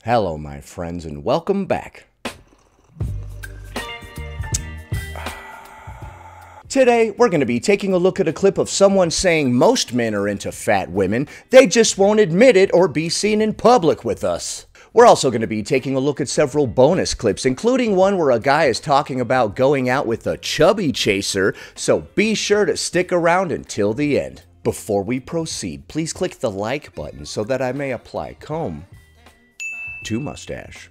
Hello, my friends, and welcome back. Today, we're going to be taking a look at a clip of someone saying most men are into fat women, they just won't admit it or be seen in public with us. We're also going to be taking a look at several bonus clips, including one where a guy is talking about going out with a chubby chaser, so be sure to stick around until the end. Before we proceed, please click the like button so that I may apply comb to mustache.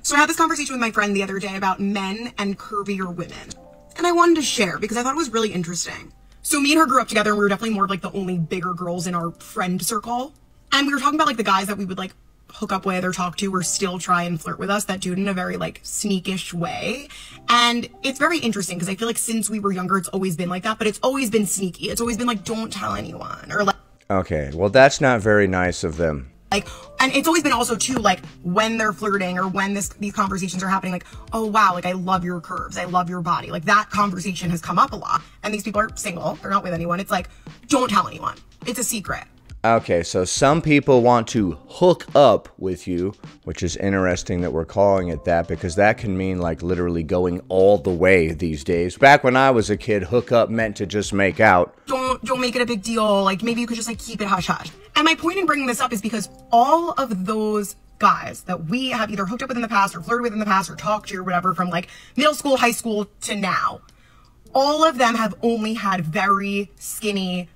So I had this conversation with my friend the other day about men and curvier women. And I wanted to share because I thought it was really interesting. So me and her grew up together and we were definitely more of like the only bigger girls in our friend circle. And we were talking about like the guys that we would like hook up with or talk to or still try and flirt with us that do it in a very like sneakish way. And it's very interesting because I feel like since we were younger, it's always been like that, but it's always been sneaky. It's always been like, don't tell anyone or like. Okay, well that's not very nice of them. Like, and it's always been also too, like, when they're flirting or when these conversations are happening, like, oh, wow, like, I love your curves. I love your body. Like, that conversation has come up a lot. And these people are single. They're not with anyone. It's like, don't tell anyone. It's a secret. Okay, so some people want to hook up with you, which is interesting that we're calling it that because that can mean like literally going all the way these days. Back when I was a kid, hook up meant to just make out. Don't make it a big deal. Like maybe you could just like keep it hush hush. And my point in bringing this up is because all of those guys that we have either hooked up with in the past or flirted with in the past or talked to or whatever from like middle school, high school to now, all of them have only had very skinny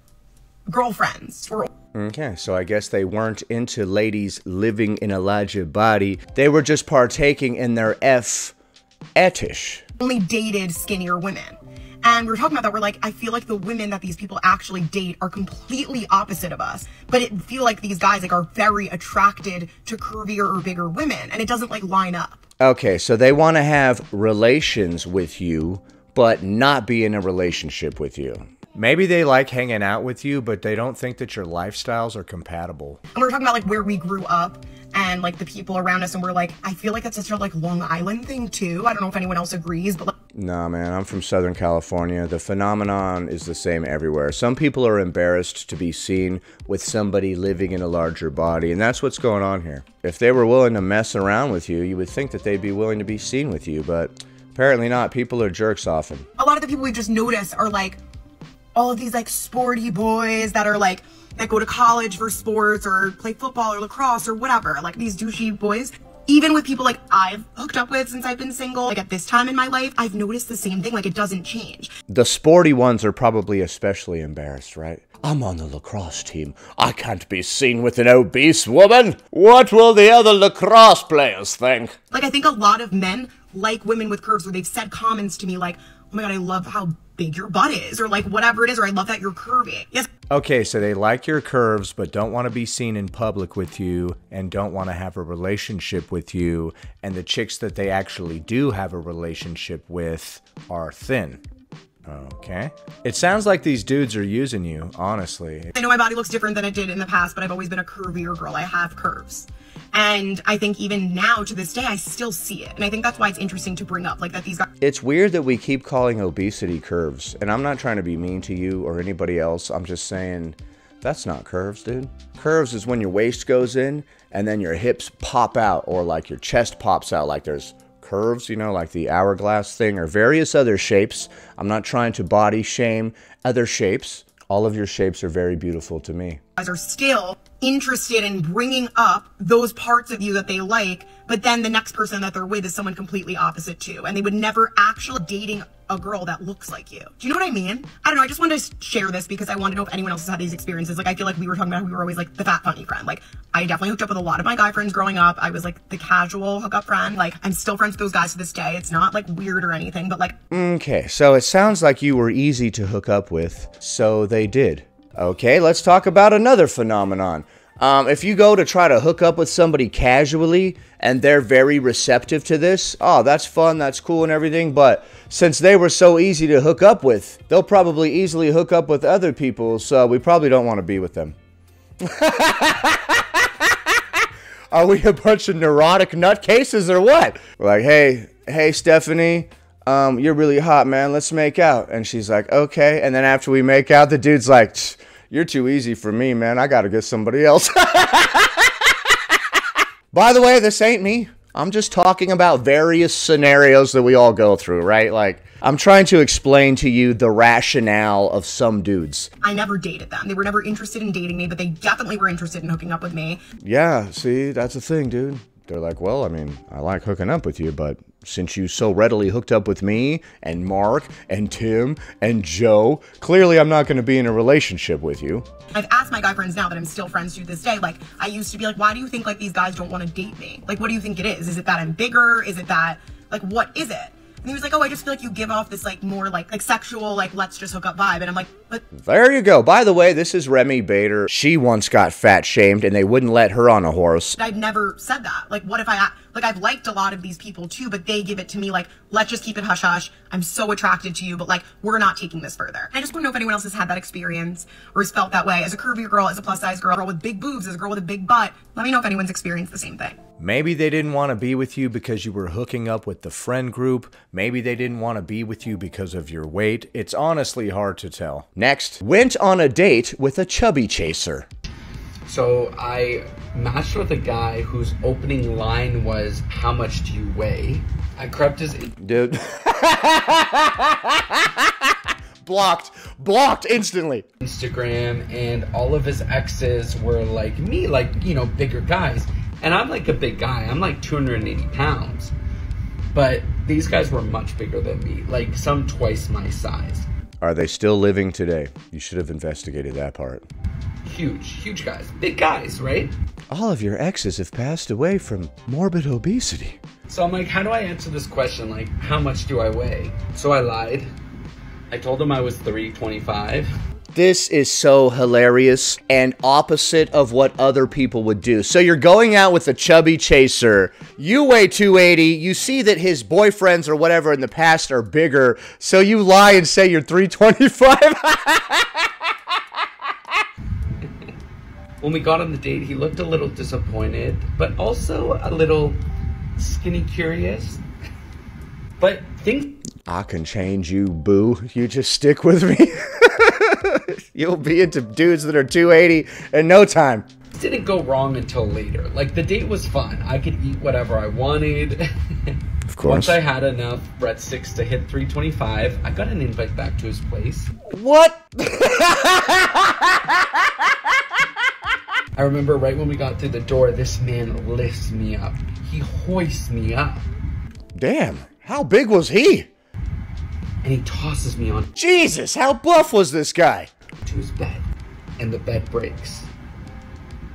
girlfriends or okay, so I guess they weren't into ladies living in a larger body. They were just partaking in their fetish. Only dated skinnier women. And we were talking about that. We're like, I feel like the women that these people actually date are completely opposite of us. But it feel like these guys like are very attracted to curvier or bigger women. And it doesn't like line up. Okay, so they want to have relations with you, but not be in a relationship with you. Maybe they like hanging out with you, but they don't think that your lifestyles are compatible. And we're talking about like where we grew up and like the people around us. And we're like, I feel like that's such a like Long Island thing too. I don't know if anyone else agrees, but like. Nah, man, I'm from Southern California. The phenomenon is the same everywhere. Some people are embarrassed to be seen with somebody living in a larger body. And that's what's going on here. If they were willing to mess around with you, you would think that they'd be willing to be seen with you. But apparently not. People are jerks often. A lot of the people we just noticed are like, all of these like sporty boys that are like, that go to college for sports or play football or lacrosse or whatever. Like these douchey boys. Even with people like I've hooked up with since I've been single, like at this time in my life, I've noticed the same thing. Like it doesn't change. The sporty ones are probably especially embarrassed, right? I'm on the lacrosse team. I can't be seen with an obese woman. What will the other lacrosse players think? Like I think a lot of men like women with curves where they've said comments to me like, oh my God, I love how big your butt is, or like whatever it is, or I love that you're curvy. Yes. Okay, so they like your curves, but don't want to be seen in public with you, and don't want to have a relationship with you, and the chicks that they actually do have a relationship with are thin. Okay. It sounds like these dudes are using you, honestly. I know my body looks different than it did in the past, but I've always been a curvier girl. I have curves. And I think even now to this day, I still see it. And I think that's why it's interesting to bring up, like that these guys. It's weird that we keep calling obesity curves. And I'm not trying to be mean to you or anybody else. I'm just saying that's not curves, dude. Curves is when your waist goes in and then your hips pop out, or like your chest pops out, like there's curves, you know, like the hourglass thing or various other shapes. I'm not trying to body shame other shapes. All of your shapes are very beautiful to me. Guys are still interested in bringing up those parts of you that they like, but then the next person that they're with is someone completely opposite too, and they would never actually dating a girl that looks like you. Do you know what I mean? I don't know, I just wanted to share this because I wanted to know if anyone else has had these experiences. Like I feel like we were talking about how we were always like the fat funny friend. Like I definitely hooked up with a lot of my guy friends growing up. I was like the casual hookup friend. Like I'm still friends with those guys to this day. It's not like weird or anything, but like. Okay, so it sounds like you were easy to hook up with, so they did. Okay, let's talk about another phenomenon. If you go to try to hook up with somebody casually and they're very receptive to this, oh, that's fun, that's cool and everything, but since they were so easy to hook up with, they'll probably easily hook up with other people, so we probably don't want to be with them. Are we a bunch of neurotic nutcases or what? We're like, hey, Stephanie, you're really hot, man, let's make out. And she's like, okay, and then after we make out, the dude's like, You're too easy for me, man. I gotta get somebody else. By the way, this ain't me. I'm just talking about various scenarios that we all go through, right? Like, I'm trying to explain to you the rationale of some dudes. I never dated them. They were never interested in dating me, but they definitely were interested in hooking up with me. Yeah, see, that's the thing, dude. They're like, well, I mean, I like hooking up with you, but since you so readily hooked up with me and Mark and Tim and Joe, clearly I'm not going to be in a relationship with you. I've asked my guy friends now that I'm still friends to this day, like, I used to be like, why do you think, like, these guys don't want to date me? Like, what do you think it is? Is it that I'm bigger? Is it that, like, what is it? And he was like, oh, I just feel like you give off this, like, more, like sexual, like, let's just hook up vibe. And I'm like, but... There you go. By the way, this is Remy Bader. She once got fat shamed and they wouldn't let her on a horse. I've never said that. Like, what if I've liked a lot of these people too, but they give it to me like, let's just keep it hush hush. I'm so attracted to you, but like, we're not taking this further. I just want to know if anyone else has had that experience or has felt that way as a curvier girl, as a plus size girl with big boobs, as a girl with a big butt. Let me know if anyone's experienced the same thing. Maybe they didn't want to be with you because you were hooking up with the friend group. Maybe they didn't want to be with you because of your weight. It's honestly hard to tell. Next, went on a date with a chubby chaser. So I matched with a guy whose opening line was, how much do you weigh? I crept his... Dude. Blocked instantly. Instagram, and all of his exes were like me, like, you know, bigger guys. And I'm like a big guy. I'm like 280 pounds. But these guys were much bigger than me, like some twice my size. Are they still living today? You should have investigated that part. Huge guys. Big guys, right? All of your exes have passed away from morbid obesity. So I'm like, how do I answer this question? Like, how much do I weigh? So I lied. I told him I was 325. This is so hilarious and opposite of what other people would do. So you're going out with a chubby chaser. You weigh 280. You see that his boyfriends or whatever in the past are bigger. So you lie and say you're 325. When we got on the date, he looked a little disappointed, but also a little skinny curious. But I can change you, boo. You just stick with me. You'll be into dudes that are 280 in no time. Didn't go wrong until later. Like, the date was fun. I could eat whatever I wanted. Of course. Once I had enough breadsticks to hit 325, I got an invite back to his place. What? I remember right when we got through the door, this man lifts me up. He hoists me up. Damn, how big was he? And he tosses me on Jesus, how buff was this guy? to his bed. And the bed breaks.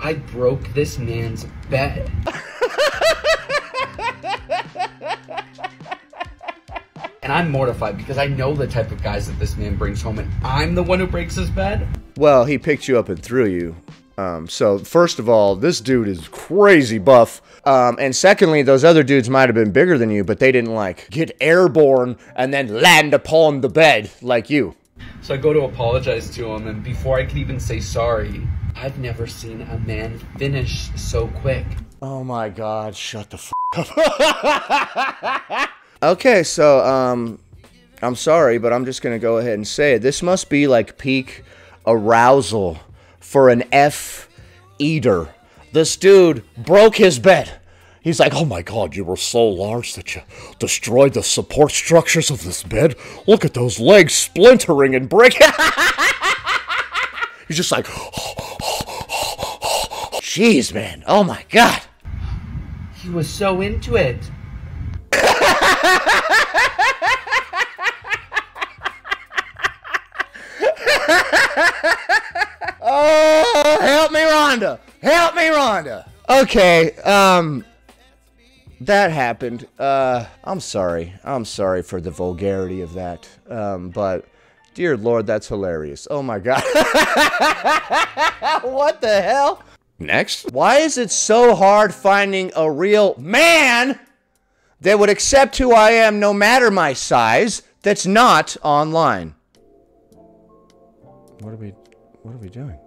I broke this man's bed. And I'm mortified because I know the type of guys that this man brings home, and I'm the one who breaks his bed. Well, he picked you up and threw you. So first of all, this dude is crazy buff. And secondly, those other dudes might have been bigger than you, but they didn't like get airborne and then land upon the bed like you. So I go to apologize to him, and before I could even say sorry, I've never seen a man finish so quick. Oh my God, shut the f up. Okay, so, I'm sorry, but I'm just gonna go ahead and say it. This must be like peak arousal for an F-eater. This dude broke his bed. He's like, oh my God, you were so large that you destroyed the support structures of this bed. Look at those legs splintering and breaking. He's just like, jeez, man. Oh my God. He was so into it. Oh, help me, Rhonda. Help me, Rhonda. Okay, that happened. I'm sorry. I'm sorry for the vulgarity of that. But, dear Lord, that's hilarious. Oh my God. What the hell? Next. Why is it so hard finding a real man that would accept who I am no matter my size that's not online? What are we doing?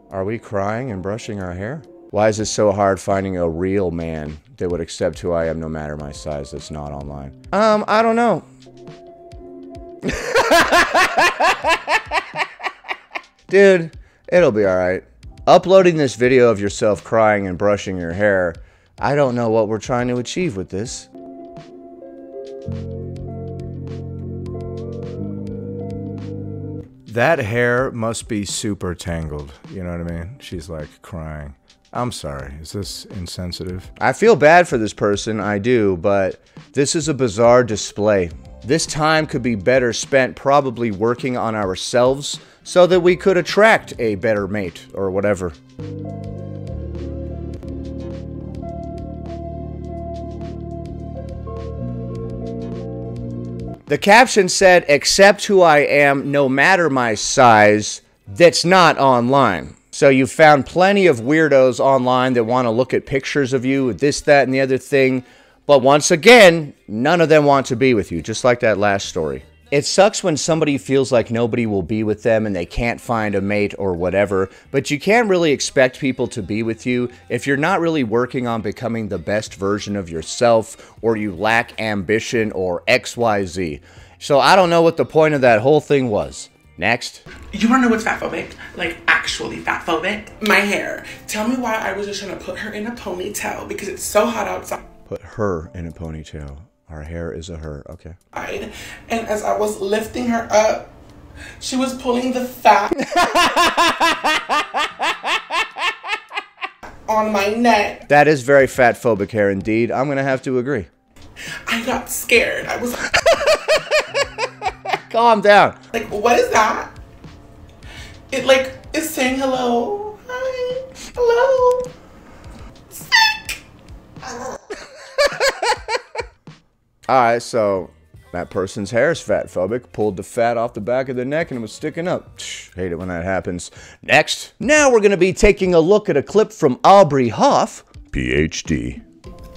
Are we crying and brushing our hair? Why is it so hard finding a real man that would accept who I am no matter my size that's not online? I don't know. Dude, it'll be alright. Uploading this video of yourself crying and brushing your hair, I don't know what we're trying to achieve with this. That hair must be super tangled, you know what I mean? She's like crying. I'm sorry, is this insensitive? I feel bad for this person, I do, but this is a bizarre display. This time could be better spent probably working on ourselves so that we could attract a better mate or whatever. The caption said, "Accept who I am, no matter my size," that's not online. So you found plenty of weirdos online that want to look at pictures of you, this, that, and the other thing. But once again, none of them want to be with you, just like that last story. It sucks when somebody feels like nobody will be with them and they can't find a mate or whatever, but you can't really expect people to be with you if you're not really working on becoming the best version of yourself, or you lack ambition or XYZ. So I don't know what the point of that whole thing was. Next. You wanna know what's fatphobic? Like, actually fatphobic? My hair. Tell me why I was just trying to put her in a ponytail because it's so hot outside. Put her in a ponytail. Our hair is a her, okay. And as I was lifting her up, she was pulling the fat on my neck. That is very fatphobic hair indeed. I'm gonna have to agree. I got scared. I was Calm down. like, what is that? It like is saying hello. Hi. Hello. Sick. Alright, so that person's hair is fatphobic, pulled the fat off the back of their neck and it was sticking up. Hate it when that happens. Next. Now we're going to be taking a look at a clip from Aubrey Hoff, PhD.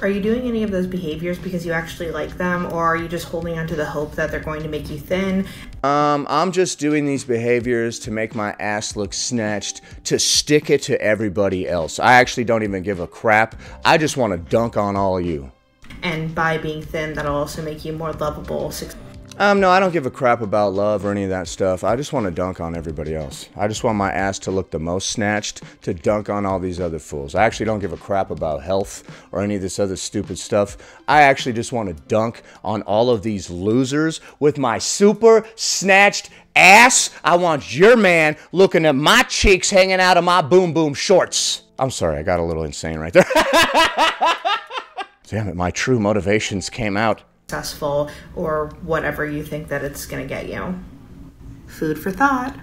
Are you doing any of those behaviors because you actually like them, or are you just holding on to the hope that they're going to make you thin? I'm just doing these behaviors to make my ass look snatched, to stick it to everybody else. I actually don't even give a crap. I just want to dunk on all of you. And by being thin, that'll also make you more lovable. No, I don't give a crap about love or any of that stuff. I just want to dunk on everybody else. I just want my ass to look the most snatched, to dunk on all these other fools. I actually don't give a crap about health or any of this other stupid stuff. I actually just want to dunk on all of these losers with my super snatched ass. I want your man looking at my cheeks hanging out of my boom boom shorts. I'm sorry, I got a little insane right there. Damn it, my true motivations came out. Successful, or whatever you think that it's gonna get you. Food for thought.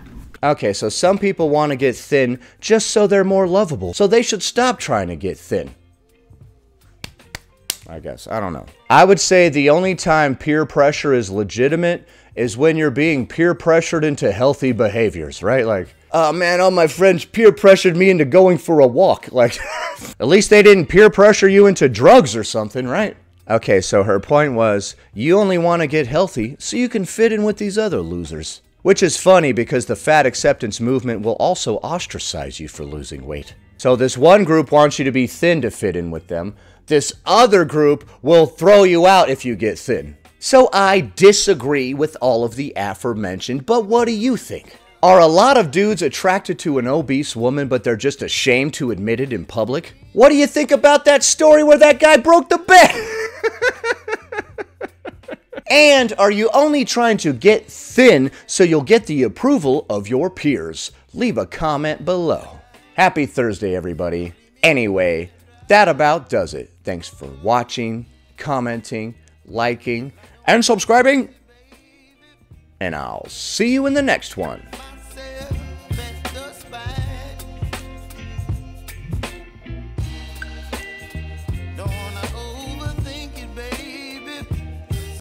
Okay, so some people want to get thin just so they're more lovable. So they should stop trying to get thin. I guess. I don't know. I would say the only time peer pressure is legitimate is when you're being peer pressured into healthy behaviors, right? Like, oh man, all my friends peer pressured me into going for a walk. Like, at least they didn't peer pressure you into drugs or something, right? Okay, so her point was, you only want to get healthy so you can fit in with these other losers. Which is funny because the fat acceptance movement will also ostracize you for losing weight. So this one group wants you to be thin to fit in with them. This other group will throw you out if you get thin. So I disagree with all of the aforementioned, but what do you think? Are a lot of dudes attracted to an obese woman, but they're just ashamed to admit it in public? What do you think about that story where that guy broke the bed? And are you only trying to get thin so you'll get the approval of your peers? Leave a comment below. Happy Thursday, everybody. Anyway, that about does it. Thanks for watching, commenting, liking, and subscribing. And I'll see you in the next one.